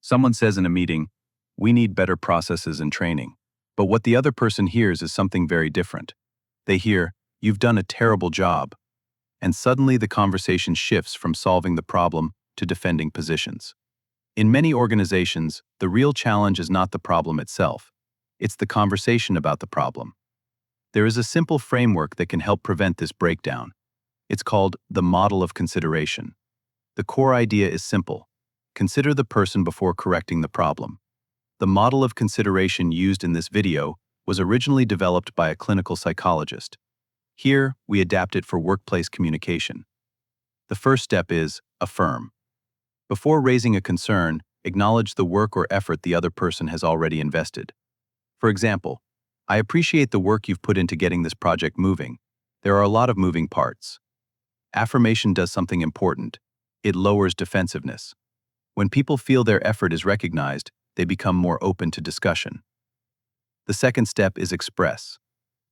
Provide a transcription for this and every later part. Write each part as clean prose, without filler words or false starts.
Someone says in a meeting, "We need better processes and training." But what the other person hears is something very different. They hear, "You've done a terrible job." And suddenly the conversation shifts from solving the problem to defending positions. In many organizations, the real challenge is not the problem itself. It's the conversation about the problem. There is a simple framework that can help prevent this breakdown. It's called the model of consideration. The core idea is simple. Consider the person before correcting the problem. The model of consideration used in this video was originally developed by a clinical psychologist. Here, we adapt it for workplace communication. The first step is affirm. Before raising a concern, acknowledge the work or effort the other person has already invested. For example, "I appreciate the work you've put into getting this project moving. There are a lot of moving parts." Affirmation does something important. It lowers defensiveness. When people feel their effort is recognized, they become more open to discussion. The second step is express.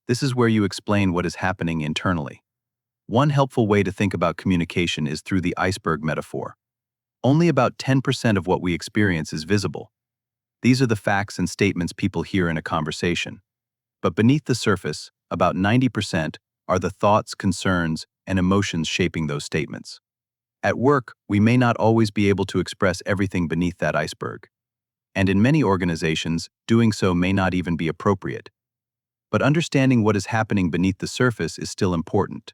This is where you explain what is happening internally. One helpful way to think about communication is through the iceberg metaphor. Only about 10% of what we experience is visible. These are the facts and statements people hear in a conversation. But beneath the surface, about 90% are the thoughts, concerns, and emotions shaping those statements. At work, we may not always be able to express everything beneath that iceberg. And in many organizations, doing so may not even be appropriate. But understanding what is happening beneath the surface is still important.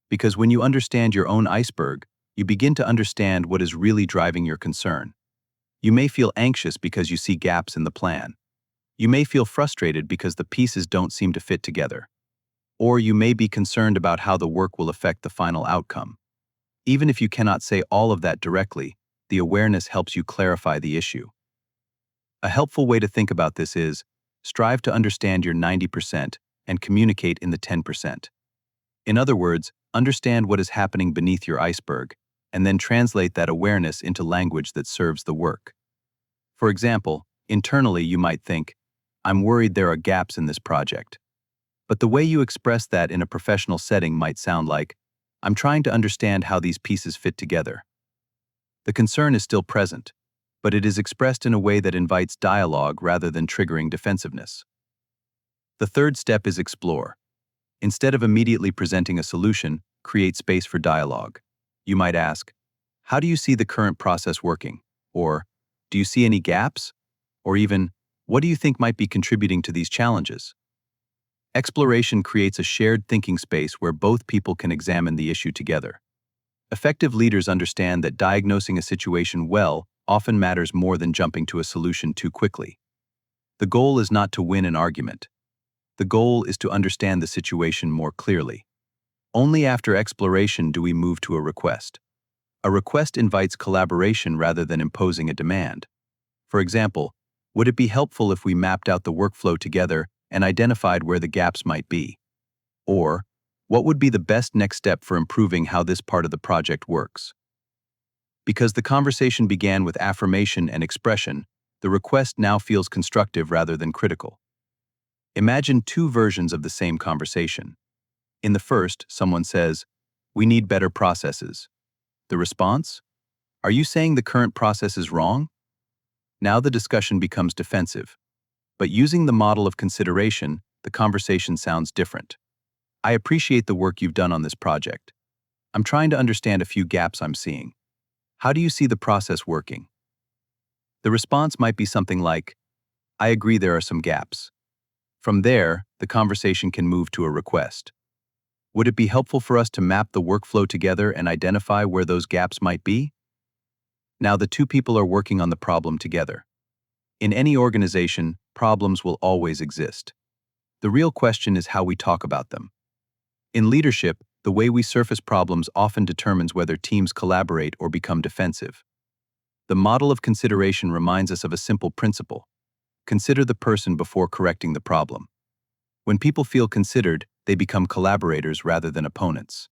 Because when you understand your own iceberg, you begin to understand what is really driving your concern. You may feel anxious because you see gaps in the plan. You may feel frustrated because the pieces don't seem to fit together. Or you may be concerned about how the work will affect the final outcome. Even if you cannot say all of that directly, the awareness helps you clarify the issue. A helpful way to think about this is, strive to understand your 90% and communicate in the 10%. In other words, understand what is happening beneath your iceberg, and then translate that awareness into language that serves the work. For example, internally you might think, "I'm worried there are gaps in this project." But the way you express that in a professional setting might sound like, "I'm trying to understand how these pieces fit together." The concern is still present, but it is expressed in a way that invites dialogue rather than triggering defensiveness. The third step is explore. Instead of immediately presenting a solution, create space for dialogue. You might ask, "How do you see the current process working?" Or, "Do you see any gaps?" Or even, "What do you think might be contributing to these challenges?" Exploration creates a shared thinking space where both people can examine the issue together. Effective leaders understand that diagnosing a situation well often matters more than jumping to a solution too quickly. The goal is not to win an argument. The goal is to understand the situation more clearly. Only after exploration do we move to a request. A request invites collaboration rather than imposing a demand. For example, would it be helpful if we mapped out the workflow together and identified where the gaps might be? Or, what would be the best next step for improving how this part of the project works? Because the conversation began with affirmation and expression, the request now feels constructive rather than critical. Imagine two versions of the same conversation. In the first, someone says, "We need better processes." The response? "Are you saying the current process is wrong?" Now the discussion becomes defensive. But using the model of consideration, the conversation sounds different. "I appreciate the work you've done on this project. I'm trying to understand a few gaps I'm seeing. How do you see the process working?" The response might be something like, "I agree there are some gaps." From there, the conversation can move to a request. "Would it be helpful for us to map the workflow together and identify where those gaps might be?" Now the two people are working on the problem together. In any organization, problems will always exist. The real question is how we talk about them. In leadership, the way we surface problems often determines whether teams collaborate or become defensive. The model of consideration reminds us of a simple principle. Consider the person before correcting the problem. When people feel considered, they become collaborators rather than opponents.